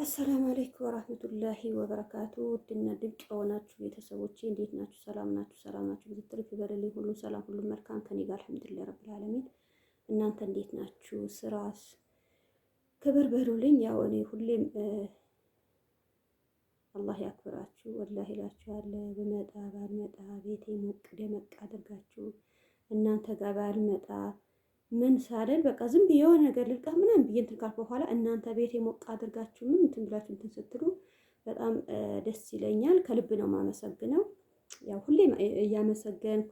አሰላሙ አለይኩም ወራህመቱላሂ ወበረካቱ። ውድና ድንቅ የሆናችሁ ቤተሰቦቼ እንዴት ናችሁ? ሰላም ናችሁ? ሰላም ናችሁ? ብዙ ትርፍ ይበልልኝ። ሁሉ ሰላም፣ ሁሉ መልካም ከኔ ጋር አልሐምዱሊላህ ረብል ዓለሚን። እናንተ እንዴት ናችሁ? ስራስ ክብር በሉልኝ። ያው እኔ ሁሌም አላህ ያክብራችሁ ወላሂ እላችኋለሁ። በመጣ ባልመጣ ቤቴ ሞቅ ደመቅ አድርጋችሁ እናንተ ጋር ባልመጣ ምን ሳደል በቃ ዝም ብዬ የሆነ ነገር ልልቃ ምናምን ብዬ እንትን ካልኩ በኋላ እናንተ ቤት የሞቅ አድርጋችሁ ምን እንትን ብላችሁ እንትን ስትሉ በጣም ደስ ይለኛል። ከልብ ነው የማመሰግነው። ያው ሁሌም እያመሰገን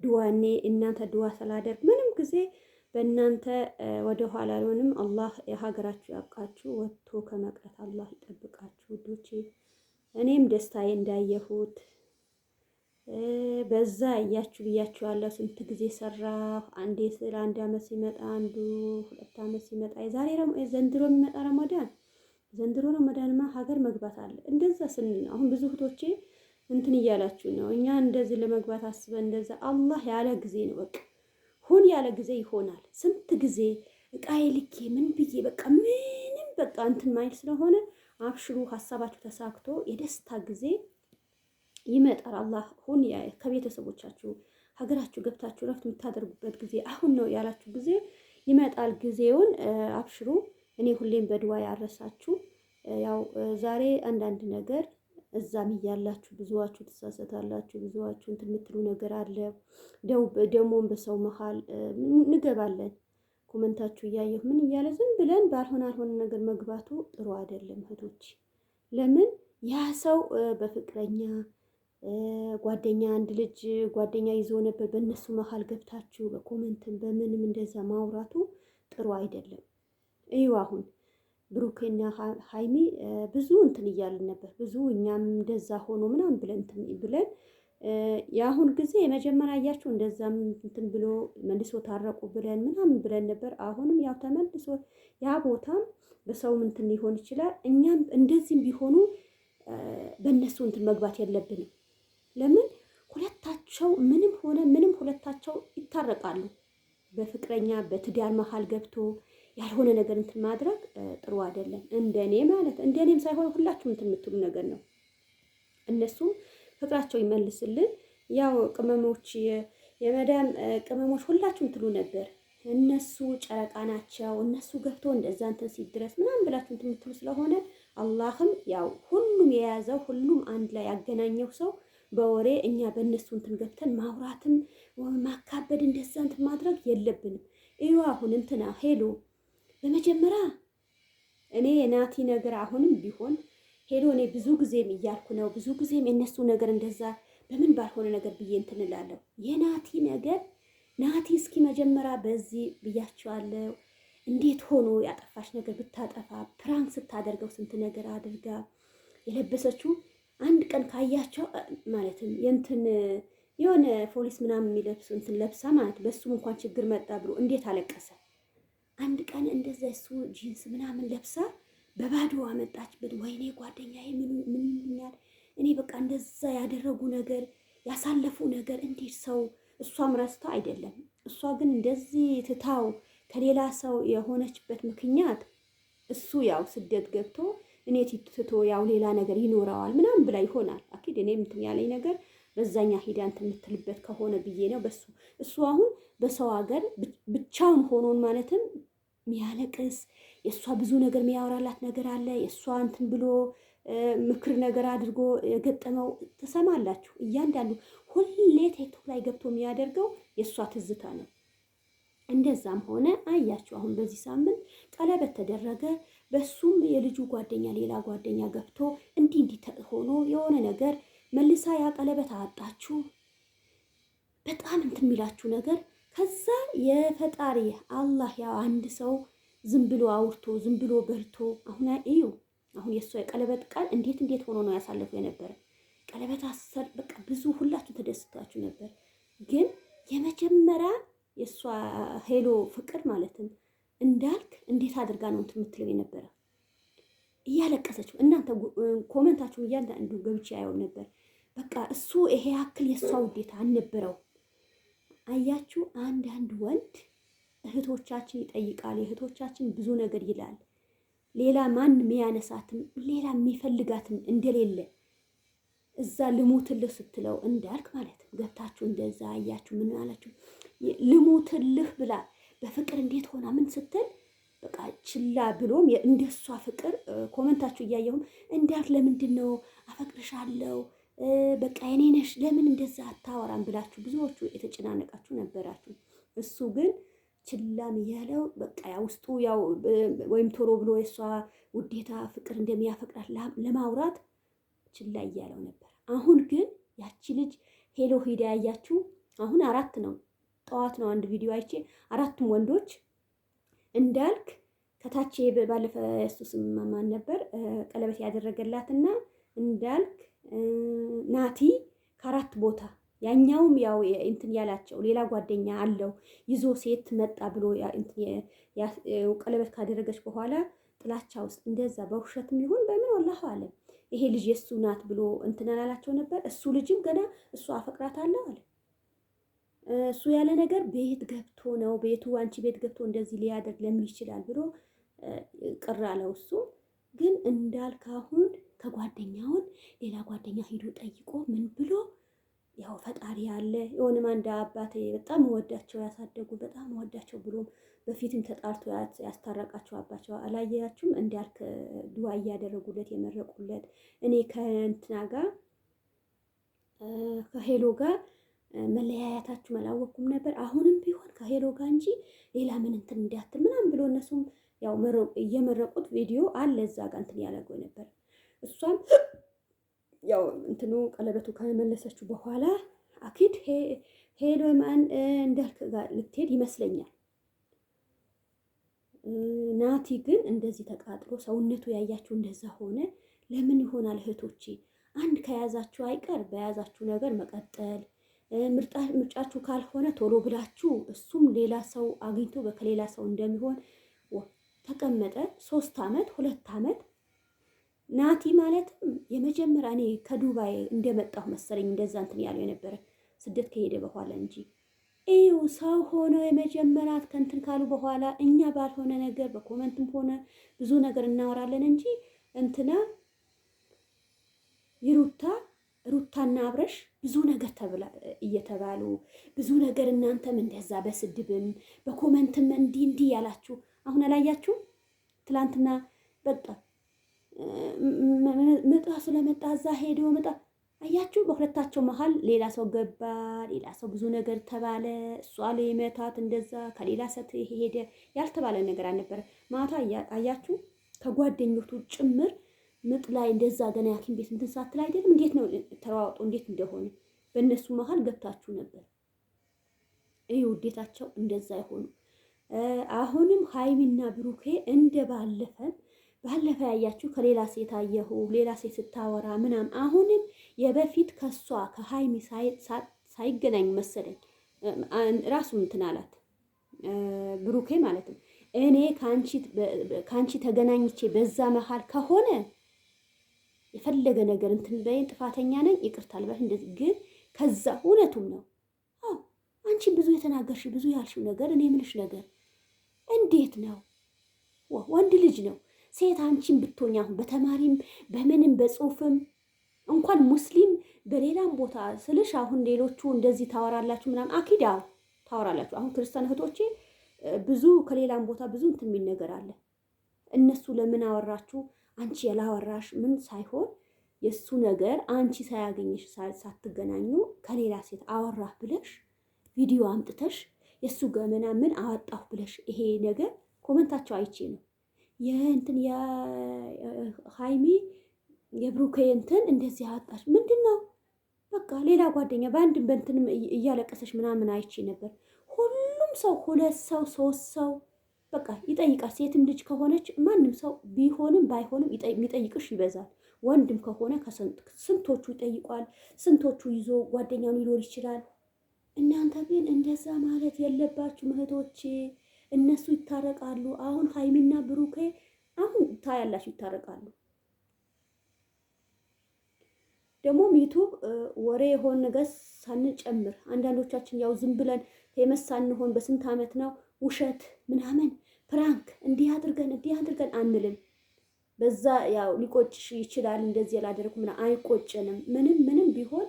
ድዋኔ እናንተ ድዋ ስላደርግ ምንም ጊዜ በእናንተ ወደ ኋላ አልሆንም። አላህ የሀገራችሁ ያብቃችሁ፣ ወጥቶ ከመቅረት አላህ ይጠብቃችሁ ውዶቼ። እኔም ደስታዬ እንዳየሁት በዛ እያችሁ ብያችኋለሁ። ስንት ጊዜ ሰራሁ። አንዴ ስለ አንድ አመት ሲመጣ አንዱ 2 አመት ሲመጣ ዘንድሮ የሚመጣ ዘንድሮ ረመዳንማ ሀገር መግባት አለ። እንደዛ ስንል ነው አሁን ብዙ እህቶቼ እንትን እያላችሁ ነው። እኛ እንደዚህ ለመግባት አስበን እንደዛ አላህ ያለ ጊዜ ነው በቃ ሁን ያለ ጊዜ ይሆናል። ስንት ጊዜ እቃዬ ልኬ ምን ብዬ በቃ ምንም በቃ እንትን ማይል ስለሆነ አብሽሩ፣ ሀሳባችሁ ተሳክቶ የደስታ ጊዜ ይመጣል። አላህ ሁን ከቤተሰቦቻችሁ ሀገራችሁ ገብታችሁ ረፍት የምታደርጉበት ጊዜ አሁን ነው ያላችሁ ጊዜ ይመጣል። ጊዜውን አብሽሩ። እኔ ሁሌም በድዋ ያረሳችሁ። ያው ዛሬ አንዳንድ ነገር እዛም እያላችሁ ብዙዋችሁ ትሳሰታላችሁ፣ ብዙዋችሁ እንትን የምትሉ ነገር አለ። ደሞም በሰው መሀል እንገባለን። ኮመንታችሁ እያየሁ ምን እያለ ዝም ብለን ባልሆነ አልሆነ ነገር መግባቱ ጥሩ አይደለም እህቶች። ለምን ያ ሰው በፍቅረኛ ጓደኛ አንድ ልጅ ጓደኛ ይዞ ነበር። በእነሱ መሀል ገብታችሁ በኮመንትን በምንም እንደዛ ማውራቱ ጥሩ አይደለም። እዩ አሁን ብሩክና ሃይሚ ብዙ እንትን እያልን ነበር። ብዙ እኛም እንደዛ ሆኖ ምናምን ብለን የአሁን ጊዜ የመጀመሪያ እያችሁ እንደዛም እንትን ብሎ መልሶ ታረቁ ብለን ምናምን ብለን ነበር። አሁንም ያው ተመልሶ ያ ቦታም በሰውም እንትን ሊሆን ይችላል። እኛም እንደዚህም ቢሆኑ በእነሱ እንትን መግባት የለብንም። ለምን ሁለታቸው ምንም ሆነ ምንም ሁለታቸው ይታረቃሉ። በፍቅረኛ በትዳር መሀል ገብቶ ያልሆነ ነገር እንትን ማድረግ ጥሩ አይደለም። እንደኔ ማለት እንደኔም ሳይሆን ሁላችሁም እንትን የምትሉ ነገር ነው። እነሱም ፍቅራቸው ይመልስልን። ያው ቅመሞች የመዳም ቅመሞች ሁላችሁም ትሉ ነበር እነሱ ጨረቃ ናቸው፣ እነሱ ገብቶ እንደዛ እንትን ሲድረስ ምናምን ብላችሁ እንትን የምትሉ ስለሆነ አላህም ያው ሁሉም የያዘው ሁሉም አንድ ላይ ያገናኘው ሰው በወሬ እኛ በእነሱ እንትን ገብተን ማውራትም ማካበድ እንደዛ እንትን ማድረግ የለብንም። እዩ አሁን እንትና ሄሎ በመጀመሪያ እኔ የናቲ ነገር አሁንም ቢሆን ሄሎ እኔ ብዙ ጊዜም እያልኩ ነው። ብዙ ጊዜም የእነሱ ነገር እንደዛ በምን ባልሆነ ነገር ብዬ እንትን እላለሁ። የናቲ ነገር ናቲ እስኪ መጀመሪያ በዚህ ብያቸዋለሁ። እንዴት ሆኖ ያጠፋሽ ነገር ብታጠፋ ፕራንክ ስታደርገው ስንት ነገር አድርጋ የለበሰችው አንድ ቀን ካያቸው ማለትም የእንትን የሆነ ፖሊስ ምናምን የሚለብሱ እንትን ለብሳ ማለት በሱም እንኳን ችግር መጣ ብሎ እንዴት አለቀሰ። አንድ ቀን እንደዛ እሱ ጂንስ ምናምን ለብሳ በባዶ አመጣችበት። ወይኔ ጓደኛዬ ምን ይሉኛል እኔ በቃ እንደዛ ያደረጉ ነገር ያሳለፉ ነገር እንዴት ሰው እሷም ረስታ አይደለም። እሷ ግን እንደዚህ ትታው ከሌላ ሰው የሆነችበት ምክንያት እሱ ያው ስደት ገብቶ እኔ ትቶ ያው ሌላ ነገር ይኖረዋል ምናምን ብላ ይሆናል። አኪድ እኔ እንትን ያለኝ ነገር በዛኛ ሂዳ እንትን የምትልበት ከሆነ ብዬ ነው። እሱ አሁን በሰው ሀገር ብቻውን ሆኖን ማለትም ሚያለቅስ የእሷ ብዙ ነገር የሚያወራላት ነገር አለ። የእሷ እንትን ብሎ ምክር ነገር አድርጎ የገጠመው ትሰማላችሁ። እያንዳንዱ ሁሌ ቲክቶክ ላይ ገብቶ የሚያደርገው የእሷ ትዝታ ነው። እንደዛም ሆነ አያችሁ አሁን በዚህ ሳምንት ቀለበት ተደረገ። በሱም የልጁ ጓደኛ ሌላ ጓደኛ ገብቶ እንዲህ ሆኖ የሆነ ነገር መልሳ ያ ቀለበት አጣችሁ። በጣም እንትን የሚላችሁ ነገር ከዛ የፈጣሪ አላህ ያው አንድ ሰው ዝም ብሎ አውርቶ ዝም ብሎ በልቶ አሁን እዩ አሁን የእሷ የቀለበት ቃል እንዴት ሆኖ ነው ያሳለፉ የነበረ ቀለበት አሰር በቃ ብዙ ሁላችሁ ተደስታችሁ ነበር። ግን የመጀመሪያ የእሷ ሄሎ ፍቅር ማለትም እንዳልክ እንዴት አድርጋ ነው እንትን የምትለው የነበረ እያለቀሰችው። እናንተ ኮመንታችሁ እያንዳንዱ ገብቼ አየው ነበር። በቃ እሱ ይሄ ያክል የእሷ ውዴታ አልነበረው። አያችሁ አንዳንድ ወንድ እህቶቻችን ይጠይቃል፣ እህቶቻችን ብዙ ነገር ይላል። ሌላ ማንም ያነሳትም ሌላ የሚፈልጋትም እንደሌለ እዛ ልሙትልህ ስትለው እንዳልክ ማለት ነው። ገብታችሁ እንደዛ አያችሁ። ምን አላችሁ? ልሙትልህ ብላ በፍቅር እንዴት ሆና ምን ስትል በቃ ችላ ብሎም እንደሷ ፍቅር ኮመንታችሁ እያየሁም እንዳልክ ለምንድን ነው አፈቅርሻለሁ በቃ የኔ ነሽ ለምን እንደዛ አታወራም ብላችሁ ብዙዎቹ የተጨናነቃችሁ ነበራችሁ። እሱ ግን ችላም እያለው በቃ ያ ውስጡ ያው ወይም ቶሎ ብሎ የሷ ውዴታ ፍቅር እንደሚያፈቅራት ለማውራት ችላ እያለው ነበር። አሁን ግን ያቺ ልጅ ሄሎ ሄዳ ያያችሁ አሁን 4 ነው። ጠዋት ነው አንድ ቪዲዮ አይቼ 4ቱም ወንዶች እንዳልክ ከታች ባለፈ ኢየሱስም ማን ነበር ቀለበት ያደረገላትና እንዳልክ ናቲ ከ4 ቦታ ያኛውም ያው እንትን ያላቸው ሌላ ጓደኛ አለው ይዞ ሴት መጣ ብሎ ቀለበት ካደረገች በኋላ ጥላቻ ውስጥ እንደዛ በውሸትም ይሁን በምን ወላሂ አለም ይሄ ልጅ የሱ ናት ብሎ እንትን አላላቸው ነበር። እሱ ልጅም ገና እሱ አፈቅራታለሁ አለ። እሱ ያለ ነገር ቤት ገብቶ ነው ቤቱ አንቺ ቤት ገብቶ እንደዚህ ሊያደርግ ለምን ይችላል ብሎ ቅር አለው። እሱ ግን እንዳልክ አሁን ከጓደኛውን ሌላ ጓደኛ ሂዶ ጠይቆ ምን ብሎ ያው ፈጣሪ ያለ የሆነም አንድ አባቴ በጣም ወዳቸው ያሳደጉ በጣም ወዳቸው ብሎ በፊትም ተጣርቶ ያስታረቃቸው አባቸው አላያችሁም? እንዳልክ ዱዓ እያደረጉለት የመረቁለት እኔ ከእንትና ጋር ከሄሎ ጋር መለያየታችሁ አላወኩም ነበር። አሁንም ቢሆን ከሄሎ ጋር እንጂ ሌላ ምን እንትን እንዳትል ምናምን ብሎ እነሱም ያው እየመረቁት ቪዲዮ አለ እዛ ጋር እንትን ያደረገው ነበር። እሷም ያው እንትኑ ቀለበቱ ከመለሰችው በኋላ አኪድ ሄሎ ማን እንዳልክ ጋር ልትሄድ ይመስለኛል። ናቲ ግን እንደዚህ ተቃጥሎ ሰውነቱ ያያችሁ እንደዛ ሆነ። ለምን ይሆናል እህቶቼ? አንድ ከያዛችሁ አይቀር በያዛችሁ ነገር መቀጠል ምርጫችሁ ካልሆነ ቶሎ ብላችሁ እሱም ሌላ ሰው አግኝቶ ከሌላ ሰው እንደሚሆን ተቀመጠ 3 ዓመት 2 ዓመት ናቲ ማለትም የመጀመሪያ እኔ ከዱባይ እንደመጣሁ መሰለኝ እንደዛ እንትን ያለው የነበረ ስደት ከሄደ በኋላ እንጂ ይኸው ሰው ሆኖ የመጀመሪያት ከእንትን ካሉ በኋላ እኛ ባልሆነ ነገር በኮመንትም ሆነ ብዙ ነገር እናወራለን እንጂ እንትና ሩታና አብረሽ ብዙ ነገር እየተባሉ ብዙ ነገር እናንተም እንደዛ በስድብም በኮመንትም እንዲህ ያላችሁ አሁን አላያችሁ? ትላንትና በቃ ምጣ ስለመጣ እዛ ሄዶ ምጣ አያችሁ? በሁለታቸው መሀል ሌላ ሰው ገባ፣ ሌላ ሰው ብዙ ነገር ተባለ። እሷ ላይ መታት እንደዛ ከሌላ ሰት ሄደ ያልተባለ ነገር አልነበረ። ማታ አያችሁ? ከጓደኞቹ ጭምር ምጥ ላይ እንደዛ ገና ያኪም ቤት እንትን ሳትል አይደለም እንዴት ነው ተራዋውጦ እንዴት እንደሆነ በእነሱ መሀል ገብታችሁ ነበር። ይሄ ውዴታቸው እንደዛ ይሆኑ። አሁንም ሃይሚና ብሩኬ እንደ ባለፈ ያያችሁ ከሌላ ሴት አየሁ ሌላ ሴት ስታወራ ምናምን አሁንም የበፊት ከሷ ከሃይሚ ሳይገናኝ መሰለኝ ራሱ እንትን አላት ብሩኬ ማለት ነው። እኔ ካንቺ ተገናኝቼ በዛ መሃል ከሆነ የፈለገ ነገር እንትን በይን ጥፋተኛ ነኝ ይቅርታ ልበል እንደዚህ ግን ከዛ እውነቱም ነው። አዎ አንቺ ብዙ የተናገርሽ ብዙ ያልሽው ነገር እኔ ምልሽ ነገር እንዴት ነው? ወንድ ልጅ ነው ሴት አንቺን ብትሆኝ አሁን በተማሪም በምንም በጽሁፍም እንኳን ሙስሊም በሌላም ቦታ ስልሽ አሁን ሌሎቹ እንደዚህ ታወራላችሁ ምናምን አኪዳ ታወራላችሁ። አሁን ክርስቲያን እህቶቼ ብዙ ከሌላም ቦታ ብዙ እንትን የሚል ነገር አለ። እነሱ ለምን አወራችሁ አንቺ ያላወራሽ ምን ሳይሆን የሱ ነገር አንቺ ሳያገኝሽ ሳትገናኙ ከሌላ ሴት አወራህ ብለሽ ቪዲዮ አምጥተሽ የሱ ገመና ምን አወጣሁ ብለሽ ይሄ ነገር ኮመንታቸው አይቼ ነው የእንትን የሃይሚ የብሩኬ እንትን እንደዚህ አወጣሽ ምንድነው? በቃ ሌላ ጓደኛ በአንድም በእንትንም እያለቀሰሽ ምናምን አይቼ ነበር። ሁሉም ሰው 2 ሰው 3 ሰው በቃ ይጠይቃል። ሴትም ልጅ ከሆነች ማንም ሰው ቢሆንም ባይሆንም የሚጠይቅሽ ይበዛል። ወንድም ከሆነ ስንቶቹ ይጠይቋል፣ ስንቶቹ ይዞ ጓደኛውን ሊኖር ይችላል። እናንተ ግን እንደዛ ማለት የለባችሁ እህቶቼ። እነሱ ይታረቃሉ። አሁን ሃይሚና ብሩኬ አሁን ታያላችሁ ይታረቃሉ። ደግሞ ዩቱብ ወሬ የሆነ ነገር ሳንጨምር አንዳንዶቻችን ያው ዝም ብለን ፌመስ ሳንሆን በስንት ዓመት ነው ውሸት ምናምን ፕራንክ እንዲህ አድርገን አንልም። በዛ ያው ሊቆጭሽ ይችላል። እንደዚህ ያላደረኩ ምን አይቆጭንም። ምንም ቢሆን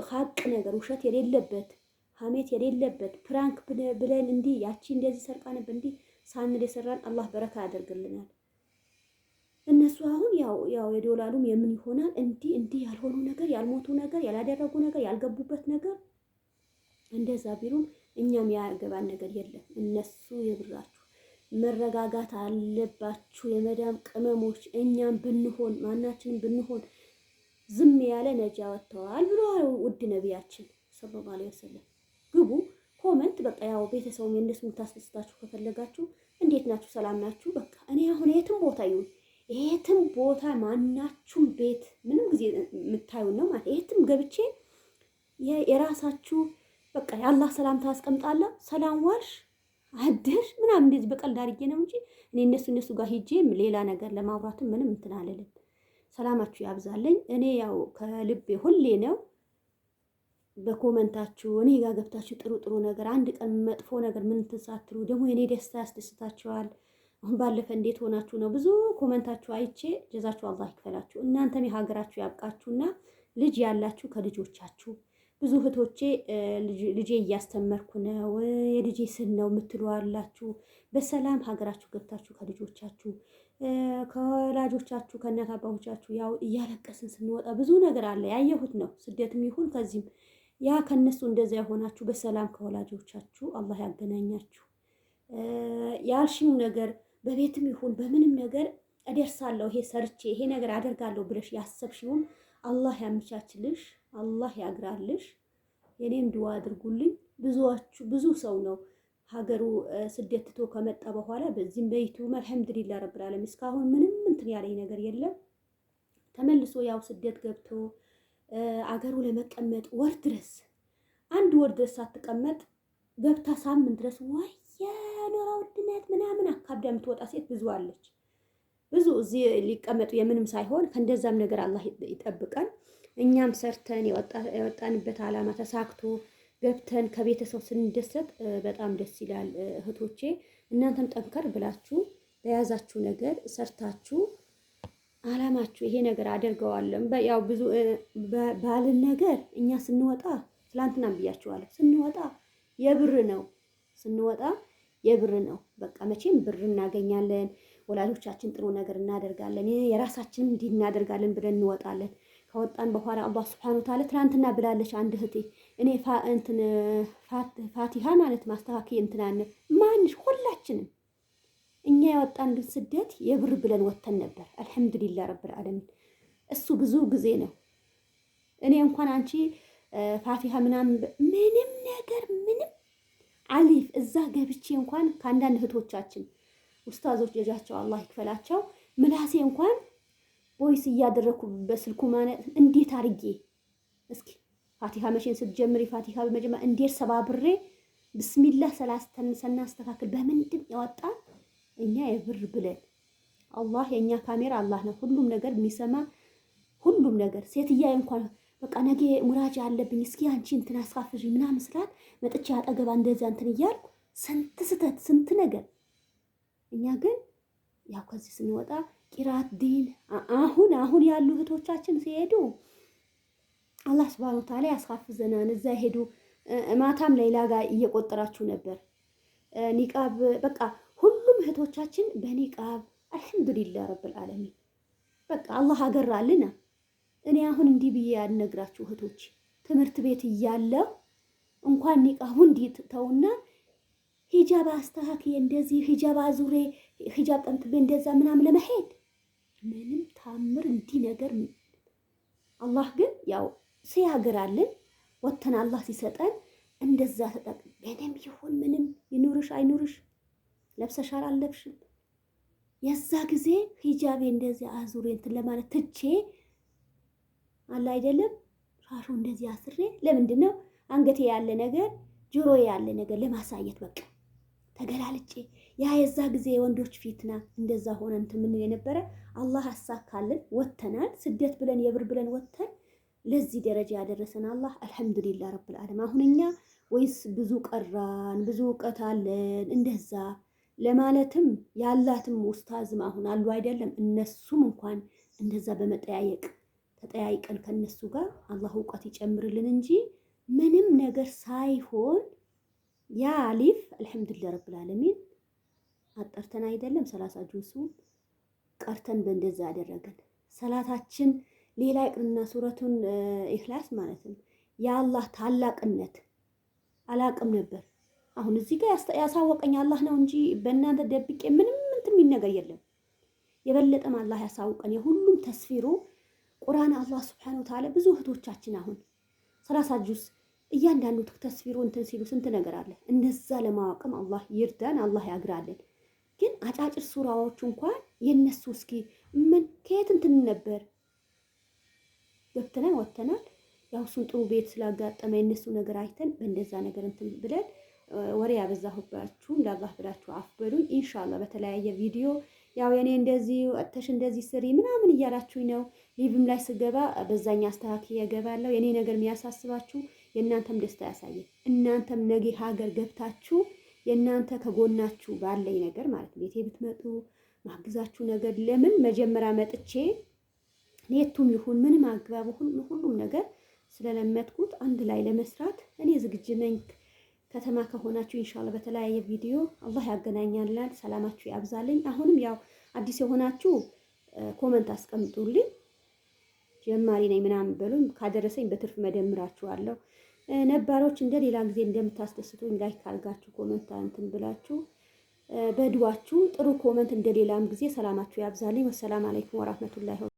ሀቅ ነገር ውሸት የሌለበት ሀሜት የሌለበት ፕራንክ ብለን እንዲህ ያቺ እንደዚህ ሰርቃ ነበር እንዲህ ሳንል የሰራን አላህ በረካ ያደርግልናል። እነሱ አሁን ያው የዶላሩም የምን ይሆናል እንዲህ ያልሆኑ ነገር ያልሞቱ ነገር ያላደረጉ ነገር ያልገቡበት ነገር እንደዛ ቢሉም እኛም ያገባን ነገር የለም። እነሱ የብራችሁ መረጋጋት አለባችሁ የመዳም ቅመሞች። እኛም ብንሆን ማናችንም ብንሆን ዝም ያለ ነጃ ወጥተዋል ብለዋል ውድ ነቢያችን ሰለላሁ ዐለይሂ ወሰለም። ግቡ ኮመንት በቃ ያው ቤተሰቡም የእነሱ የምታስደስታችሁ ከፈለጋችሁ እንዴት ናችሁ? ሰላም ናችሁ? በቃ እኔ አሁን የትም ቦታ ይሁን የትም ቦታ ማናችሁም ቤት ምንም ጊዜ የምታዩን ነው ማለት የትም ገብቼ የራሳችሁ በቃ የአላህ ሰላምታ አስቀምጣለሁ። ሰላም ዋልሽ አደርሽ ምናምን እንደዚህ በቀልድ አድርጌ ነው እንጂ እኔ እነሱ ጋር ሂጄ ሌላ ነገር ለማውራትም ምንም እንትን አልልም። ሰላማችሁ ያብዛልኝ። እኔ ያው ከልቤ ሁሌ ነው በኮመንታችሁ እኔ ጋር ገብታችሁ ጥሩ ነገር አንድ ቀን መጥፎ ነገር ምን ትሳትሩ ደግሞ የኔ ደስታ ያስደስታችኋል። አሁን ባለፈ እንዴት ሆናችሁ ነው ብዙ ኮመንታችሁ አይቼ ጀዛችሁ አላህ ይክፈላችሁ። እናንተም የሀገራችሁ ያብቃችሁና ልጅ ያላችሁ ከልጆቻችሁ ብዙ እህቶቼ ልጄ እያስተመርኩ ነው የልጄ ስል ነው የምትሉ አላችሁ። በሰላም ሀገራችሁ ገብታችሁ ከልጆቻችሁ ከወላጆቻችሁ ከእናት አባቶቻችሁ ያው እያለቀስን ስንወጣ ብዙ ነገር አለ ያየሁት ነው። ስደትም ይሁን ከዚህም ያ ከነሱ እንደዛ የሆናችሁ በሰላም ከወላጆቻችሁ አላህ ያገናኛችሁ። ያልሽው ነገር በቤትም ይሁን በምንም ነገር እደርሳለሁ ይሄ ሰርቼ ይሄ ነገር አደርጋለሁ ብለሽ ያሰብሽውን አላህ ያመቻችልሽ፣ አላህ ያግራልሽ። የኔም ዱዓ አድርጉልኝ። ብዙ ሰው ነው ሀገሩ ስደት ትቶ ከመጣ በኋላ በዚህም በይቱም አልሐምዱሊላህ ረብል ዓለሚን እስካሁን ምንም እንትን ያለኝ ነገር የለም። ተመልሶ ያው ስደት ገብቶ አገሩ ለመቀመጥ አንድ ወር ድረስ ሳትቀመጥ ገብታ ሳምንት ድረስ ወይ የኑሮ ውድነት ምናምን አካብዳ የምትወጣ ሴት ብዙ አለች። ብዙ እዚህ ሊቀመጡ የምንም ሳይሆን ከእንደዛም ነገር አላህ ይጠብቀን። እኛም ሰርተን የወጣንበት ዓላማ ተሳክቶ ገብተን ከቤተሰብ ስንደሰት በጣም ደስ ይላል። እህቶቼ እናንተም ጠንከር ብላችሁ በያዛችሁ ነገር ሰርታችሁ ዓላማችሁ ይሄ ነገር አደርገዋለሁ። ያው ብዙ ባልን ነገር እኛ ስንወጣ ትላንትና ብያችኋለሁ፣ ስንወጣ የብር ነው። በቃ መቼም ብር እናገኛለን፣ ወላጆቻችን ጥሩ ነገር እናደርጋለን፣ የራሳችንን እንዲህ እናደርጋለን ብለን እንወጣለን። ከወጣን በኋላ አላህ ሱብሓነሁ ወተዓላ ትናንትና ብላለች አንድ እህቴ እኔ ፋቲሃ ማለት ማስተካከል እንትናን ማንሽ ሁላችንም እኛ ያወጣን ግን ስደት የብር ብለን ወተን ነበር። አልሐምዱሊላህ ረብል ዓለሚን እሱ ብዙ ጊዜ ነው። እኔ እንኳን አንቺ ፋቲሃ ምናምን ምንም ነገር ምንም አሊፍ እዛ ገብቼ እንኳን ከአንዳንድ እህቶቻችን ኡስታዞች ጀዛቸው አላህ ይክፈላቸው ምላሴ እንኳን ቮይስ እያደረኩ በስልኩ ማለት እንዴት አርጌ እስኪ ፋቲሃ መቼን ስትጀምሪ ፋቲሃ በመጀመር እንዴት ሰባብሬ ቢስሚላህ ሰላስተን ሰናስተካክል በምንድን ያወጣ እኛ የብር ብለን አላህ የኛ ካሜራ አላህ ነው ሁሉም ነገር የሚሰማ ሁሉም ነገር። ሴትያ እንኳን በቃ ነገ ሙራጃ አለብኝ እስኪ አንቺ እንትን አስፋፍሪ ምናምን ስላት መጥቼ አጠገባ እንደዛ እንትን እያልኩ ስንት ስተት ስንት ነገር። እኛ ግን ያው ከዚህ ስንወጣ ቂራት ዲን አሁን ያሉ እህቶቻችን ሲሄዱ አላህ ሱብሃነሁ ወተዓላ ያስፋፍዘናል። እዛ ሄዱ ማታም ሌላ ጋር እየቆጠራችሁ ነበር ኒቃብ በቃ ሁሉም እህቶቻችን በኒቃብ አልሐምዱሊላህ ረብል ዓለሚን በቃ አላህ አገራልና። እኔ አሁን እንዲህ ብዬ ያልነግራችሁ እህቶች ትምህርት ቤት እያለሁ እንኳን ኒቃቡ እንዲህ ተውና ሂጃብ አስተካክዬ እንደዚህ ሂጃብ አዙሬ ሂጃብ ጠምጥቤ እንደዛ ምናምን ለመሄድ ምንም ታምር እንዲህ ነገር አላህ ግን ያው ሲያገራልን ወተን አላህ ሲሰጠን እንደዛ ተጠቅም በደም ይሁን ምንም ይኑርሽ አይኑርሽ ለብሰሻል አለብሽም የዛ ጊዜ ሂጃቤ እንደዚህ አዙሬ እንትን ለማለት ትቼ አለ አይደለም ራሱ እንደዚህ አስሬ ለምንድን ነው አንገቴ ያለ ነገር ጆሮዬ ያለ ነገር ለማሳየት በቃ ተገላልጬ የዛ ጊዜ የወንዶች ፊትና እንደዛ ሆነ እንትን ምን የነበረ አላህ አሳካልን ወተናል። ስደት ብለን የብር ብለን ወተን ለዚህ ደረጃ ያደረሰን አላህ አልሐምዱሊላህ ረብል ዓለሚን። አሁን እኛ ወይስ ብዙ ቀራን ብዙ እውቀት አለን እንደዛ ለማለትም ያላትም ኡስታዝም አሁን አሉ አይደለም። እነሱም እንኳን እንደዛ በመጠያየቅ ተጠያይቀን ከነሱ ጋር አላህ እውቀት ይጨምርልን እንጂ ምንም ነገር ሳይሆን ያ አሊፍ አልሐምዱሊላህ ረብል ዓለሚን አጠርተን አይደለም 30 ጁሱ ቀርተን በእንደዛ አደረገን። ሰላታችን ሌላ ይቅርና ሱረቱን ኢኽላስ ማለት ነው የአላህ ታላቅነት አላቅም ነበር። አሁን እዚህ ጋር ያሳወቀኝ አላህ ነው እንጂ በእናንተ ደብቄ ምንም እንትን የሚል ነገር የለም። የበለጠም አላህ ያሳውቀን። የሁሉም ተስፊሩ ቁርአን አላህ ሱብሓነሁ ወተዓላ ብዙ እህቶቻችን አሁን 30 ጁስ እያንዳንዱ ተስፊሩ እንትን ሲሉ ስንት ነገር አለ። እንደዛ ለማወቅም አላህ ይርዳን፣ አላህ ያግራለን። ግን አጫጭር ሱራዎቹ እንኳን የነሱ እስኪ ምን ከየት እንትን ነበር ገብተናል ወጥተናል። ያው እሱን ጥሩ ቤት ስላጋጠመ የነሱ ነገር አይተን በእንደዛ ነገር እንትን ብለን ወሬ ያበዛሁባችሁ ለአላህ ብላችሁ አፍበሉኝ። ኢንሻአላህ በተለያየ ቪዲዮ ያው የኔ እንደዚህ ወጥተሽ እንደዚህ ስሪ ምናምን እያላችሁኝ ነው። ሊቭም ላይ ስገባ በዛኛ አስተካክዬ እገባለሁ። የኔ ነገር የሚያሳስባችሁ የእናንተም ደስታ ያሳየን። እናንተም ነገ ሀገር ገብታችሁ የእናንተ ከጎናችሁ ባለኝ ነገር ማለት ነው ቤቴ ብትመጡ ማግዛችሁ ነገር ለምን መጀመሪያ መጥቼ ኔቱም ይሁን ምንም አግባብ ሁሉም ነገር ስለለመድኩት አንድ ላይ ለመስራት እኔ ዝግጁ ነኝ። ከተማ ከሆናችሁ ኢንሻአላህ በተለያየ ቪዲዮ አላህ ያገናኛላል። ሰላማችሁ ያብዛልኝ። አሁንም ያው አዲስ የሆናችሁ ኮመንት አስቀምጡልኝ። ጀማሪ ነኝ ምናምን በሉኝ። ካደረሰኝ በትርፍ መደምራችኋለሁ። ነባሮች እንደ ሌላ ጊዜ እንደምታስደስቱኝ ላይክ አድርጋችሁ ኮመንት እንትን ብላችሁ በድዋችሁ ጥሩ ኮመንት እንደሌላም ጊዜ ሰላማችሁ ያብዛልኝ። ወሰላም አለይኩም ወራህመቱላሂ